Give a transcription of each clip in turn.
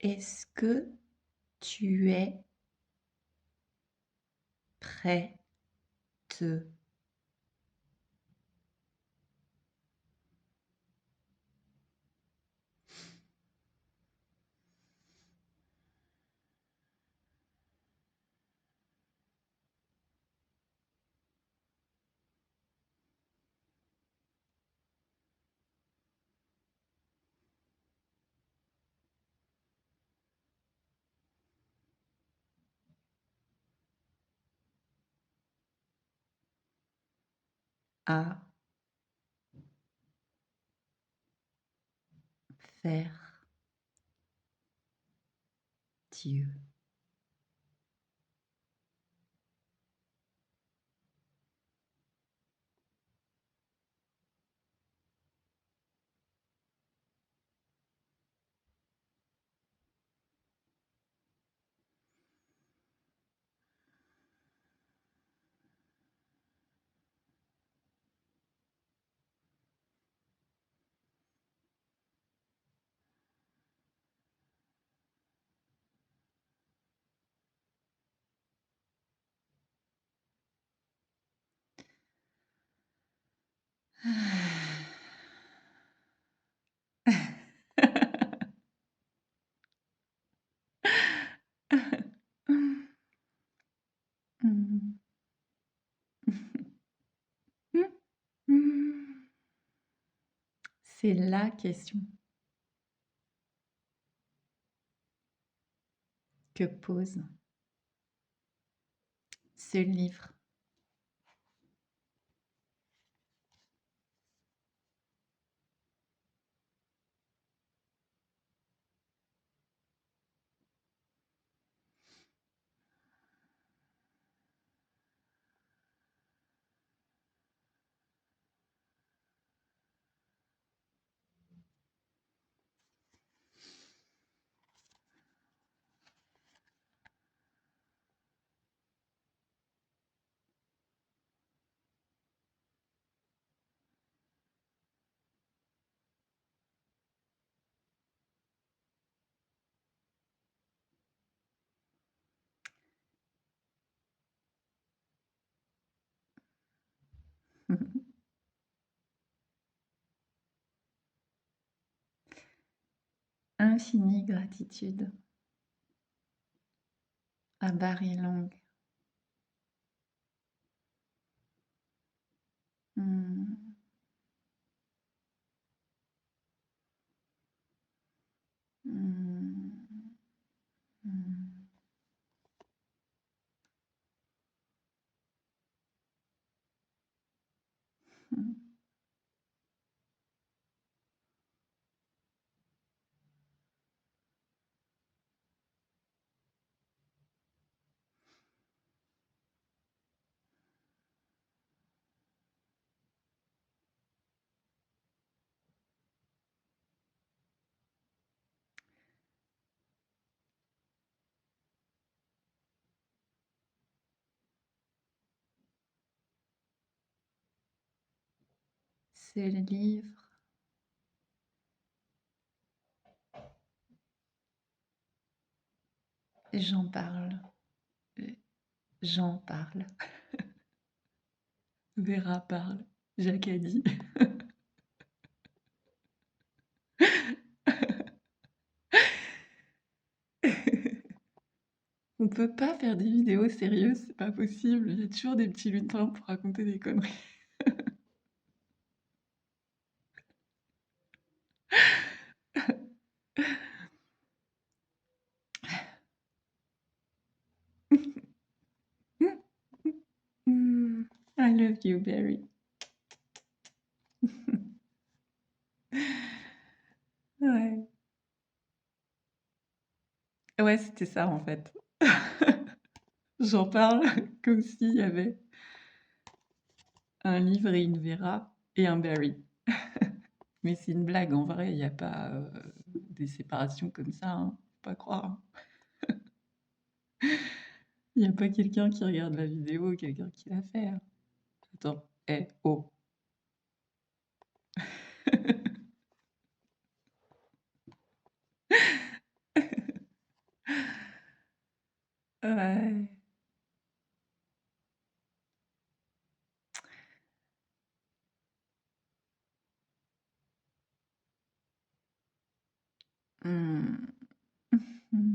Est-ce que tu es prête? À faire Dieu. C'est la question que pose ce livre. Infinie gratitude à Barry Long. Hmm. Hmm. Hmm. Hmm. Ce livre j'en parle. J'en parle. Vera parle. Jacques a dit. On peut pas faire des vidéos sérieuses, c'est pas possible. Il y a toujours des petits lutins pour raconter des conneries. I love you, Barry. Ouais. Ouais, c'était ça en fait. J'en parle comme s'il y avait un livre et une Vera et un Barry. Mais c'est une blague, en vrai, il y a pas, des séparations comme ça, hein, faut pas croire, hein. Il y a pas quelqu'un qui regarde la vidéo, quelqu'un qui l'a fait, hein. Attends, eh, oh! Mmh. Mmh.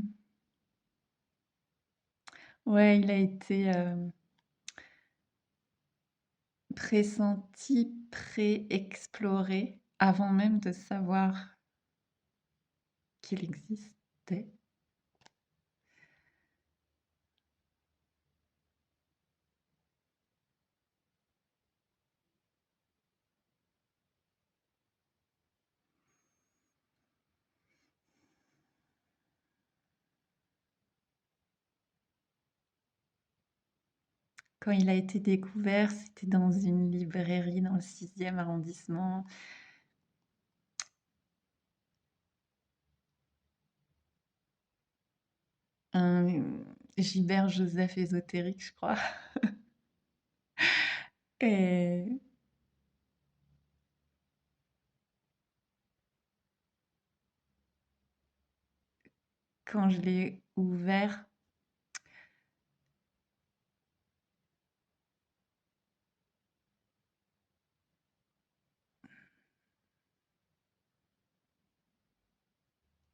Ouais, il a été, pressenti, pré-exploré avant même de savoir qu'il existait. Quand il a été découvert, c'était dans une librairie dans le 6e arrondissement. Un Gilbert Joseph ésotérique, je crois. Et quand je l'ai ouvert,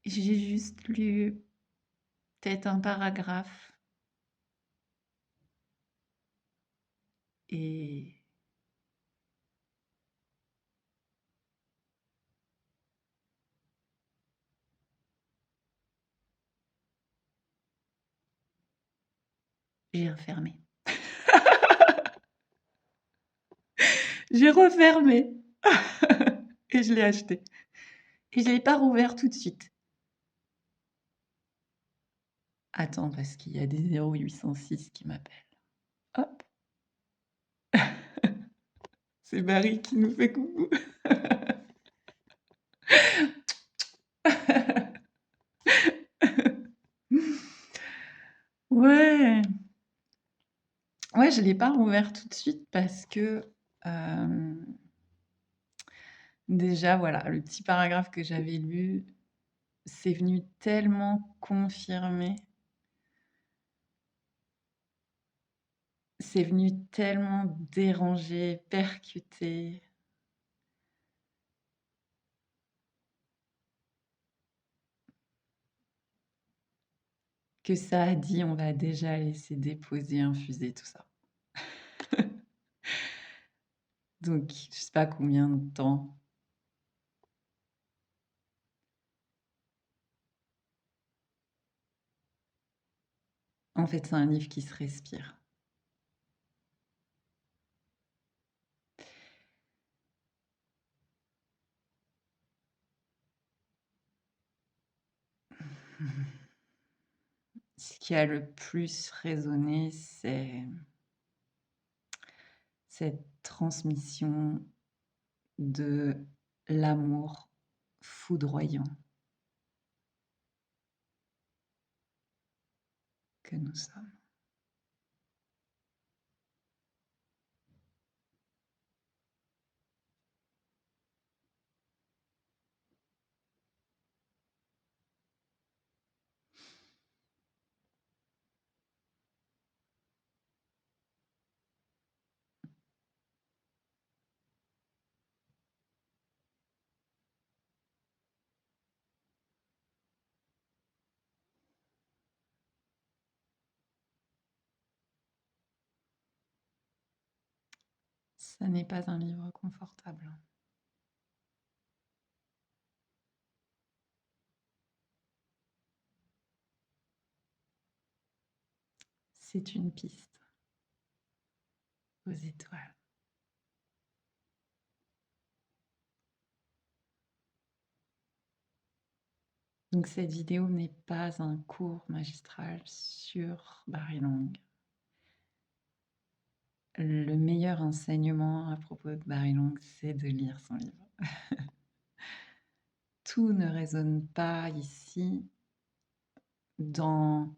j'ai juste lu peut-être un paragraphe et j'ai refermé. J'ai refermé et je l'ai acheté et je l'ai pas rouvert tout de suite. Attends, parce qu'il y a des 0806 qui m'appellent. Hop, c'est Barry qui nous fait coucou. Ouais, ouais, je l'ai pas rouvert tout de suite parce que, hem, déjà, voilà, le petit paragraphe que j'avais lu, c'est venu tellement confirmer, c'est venu tellement déranger, percuter, que ça a dit: «On va déjà laisser déposer, infuser tout ça». Donc je sais pas combien de temps. En fait, c'est un livre qui se respire. Ce qui a le plus résonné, c'est cette transmission de l'amour foudroyant que nous sommes. Ça n'est pas un livre confortable. C'est une piste aux étoiles. Donc cette vidéo n'est pas un cours magistral sur Barry Long. Le meilleur enseignement à propos de Barry Long, c'est de lire son livre. Tout ne résonne pas ici dans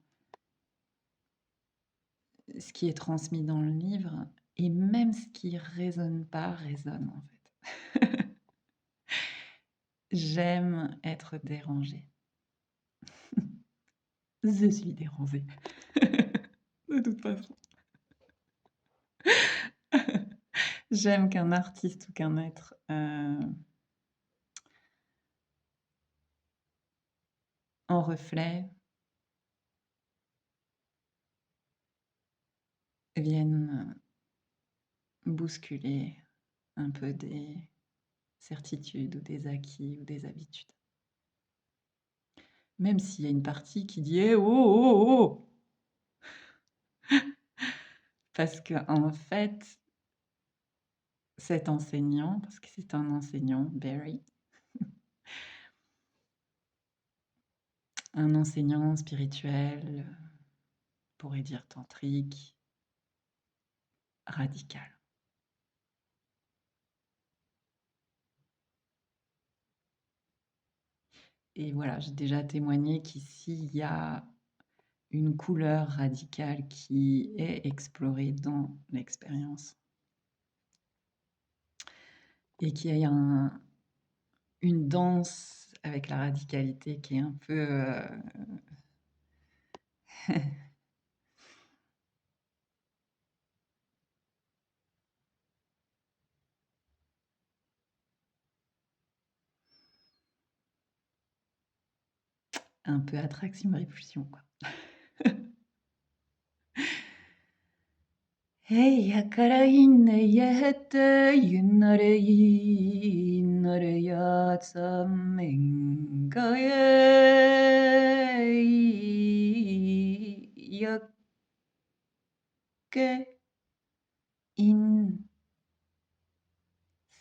ce qui est transmis dans le livre et même ce qui résonne pas résonne en fait. J'aime être dérangée. Je suis dérangée. De toute façon. J'aime qu'un artiste ou qu'un être en reflet viennent bousculer un peu des certitudes ou des acquis ou des habitudes. Même s'il y a une partie qui dit: «Eh oh, oh, oh!» Parce qu'en fait, cet enseignant, parce que c'est un enseignant, Barry, un enseignant spirituel, on pourrait dire tantrique, radical. Et voilà, j'ai déjà témoigné qu'ici, il y a une couleur radicale qui est explorée dans l'expérience. Et qu'il y a une danse avec la radicalité qui est un peu un peu attraction-répulsion, quoi. Hey, yakara inne yehete yunare inare yatsam engaye yake in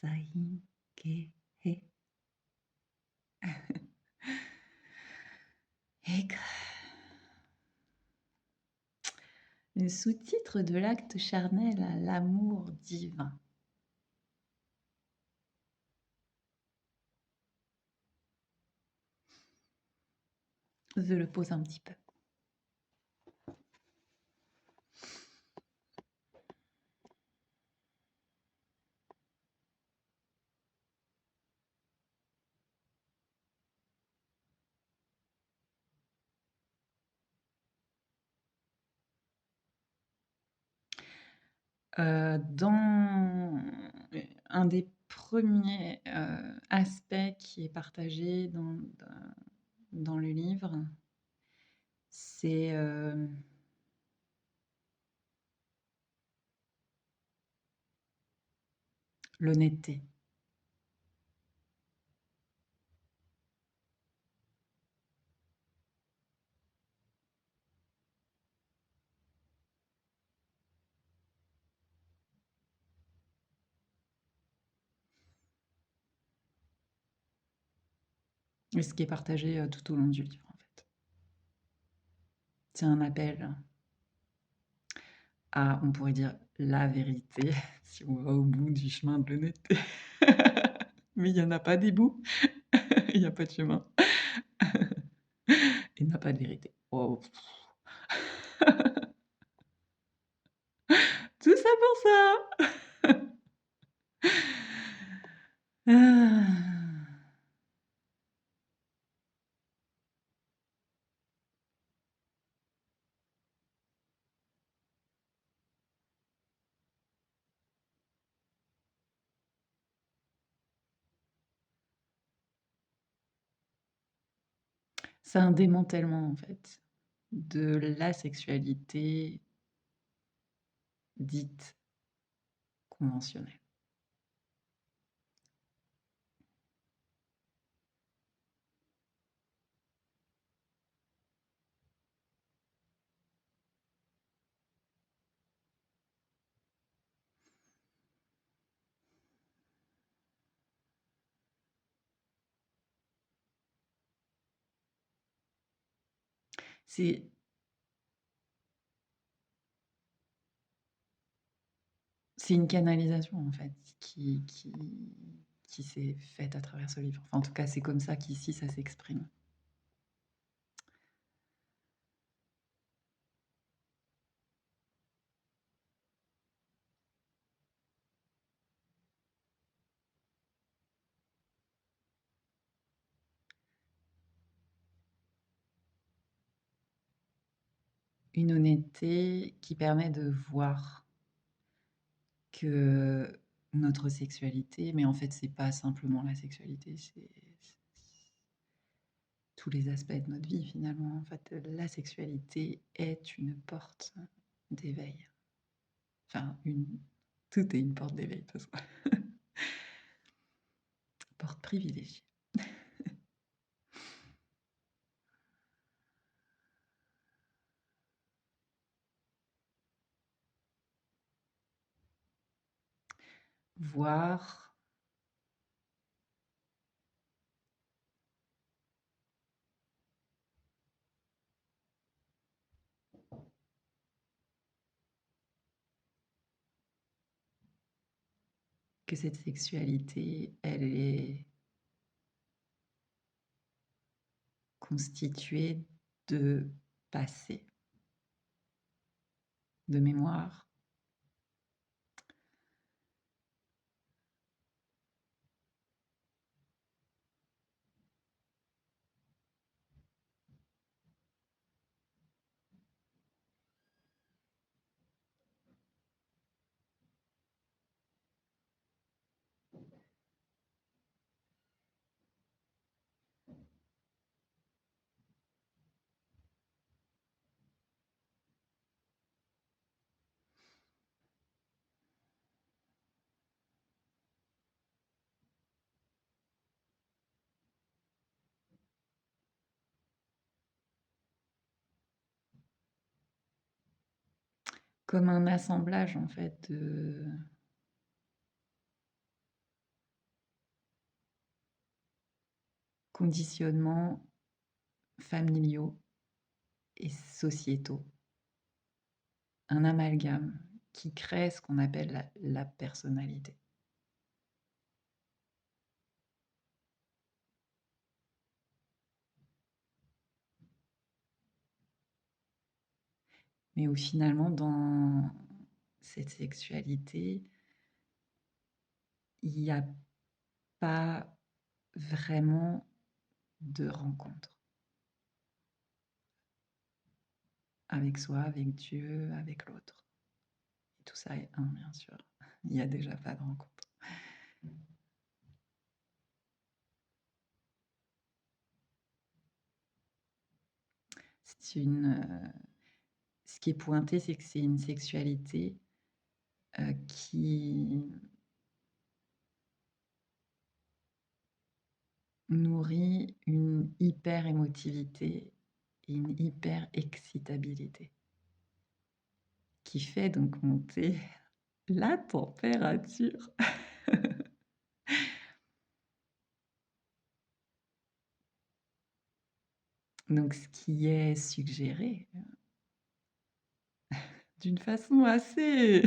sainke he. Eka. Le sous-titre de l'acte charnel à l'amour divin. Je le pose un petit peu. Dans un des premiers aspects qui est partagé dans le livre, c'est l'honnêteté. Et ce qui est partagé tout au long du livre, en fait. C'est un appel à, on pourrait dire, la vérité, si on va au bout du chemin de l'honnêteté. Mais il n'y en a pas des bouts, il n'y a pas de chemin. Il n'y a pas de vérité. Oh. Tout ça pour ça. Ah. C'est un démantèlement, en fait, de la sexualité dite conventionnelle. C'est une canalisation, en fait, qui s'est faite à travers ce livre. Enfin, en tout cas, c'est comme ça qu'ici, ça s'exprime. Une honnêteté qui permet de voir que notre sexualité, mais en fait, c'est pas simplement la sexualité, c'est tous les aspects de notre vie finalement. En fait, la sexualité est une porte d'éveil. Enfin, tout est une porte d'éveil de toute façon. Porte privilégiée. Voir que cette sexualité, elle est constituée de passé, de mémoire, comme un assemblage en fait de conditionnements familiaux et sociétaux. Un amalgame qui crée ce qu'on appelle la personnalité. Mais où finalement, dans cette sexualité, il n'y a pas vraiment de rencontre avec soi, avec Dieu, avec l'autre. Et tout ça est un, bien sûr. Il n'y a déjà pas de rencontre. C'est ce qui est pointé, c'est que c'est une sexualité qui nourrit une hyper-émotivité et une hyper-excitabilité, qui fait donc monter la température. Donc ce qui est suggéré d'une façon assez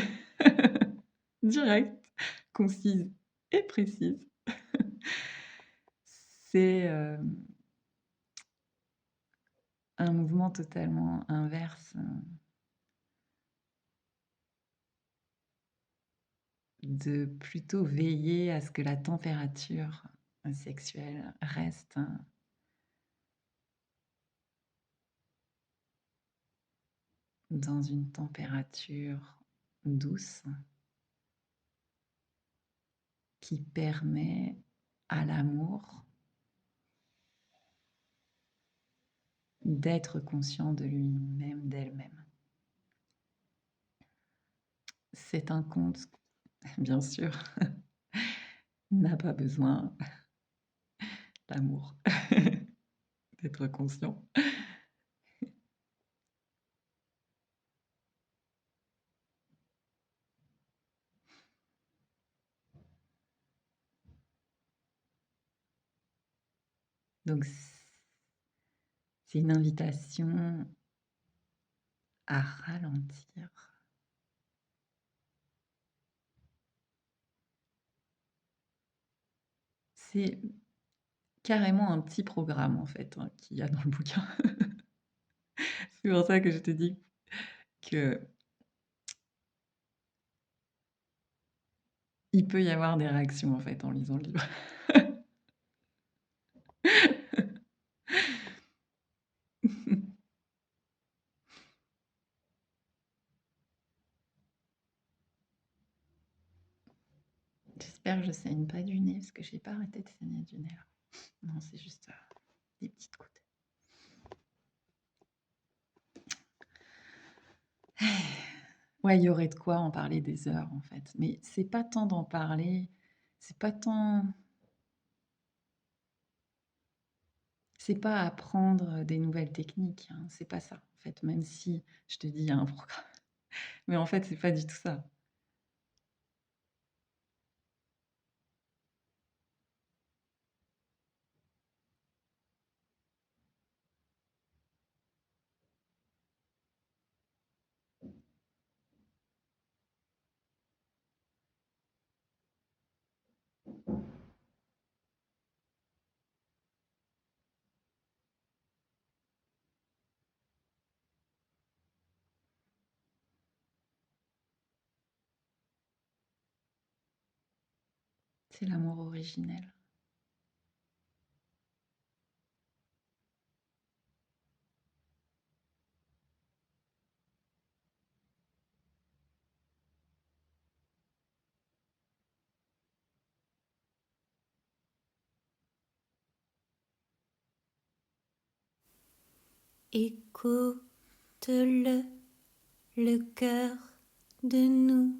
directe, concise et précise, c'est un mouvement totalement inverse de plutôt veiller à ce que la température sexuelle reste dans une température douce qui permet à l'amour d'être conscient de lui-même, d'elle-même. C'est un conte, bien sûr, n'a pas besoin d'amour, d'être conscient. Donc, c'est une invitation à ralentir. C'est carrément un petit programme, en fait, qu'il y a dans le bouquin. C'est pour ça que je te dis que il peut y avoir des réactions, en fait, en lisant le livre. J'espère que je saigne pas du nez, parce que j'ai pas arrêté de saigner du nez, là. Non, c'est juste des petites gouttes. Ouais, il y aurait de quoi en parler des heures, en fait. Mais c'est pas tant d'en parler, c'est pas tant c'est pas apprendre des nouvelles techniques, hein, c'est pas ça, en fait, même si je te dis, il y a un programme. Mais en fait, c'est pas du tout ça. C'est l'amour originel. Écoute-le, le cœur de nous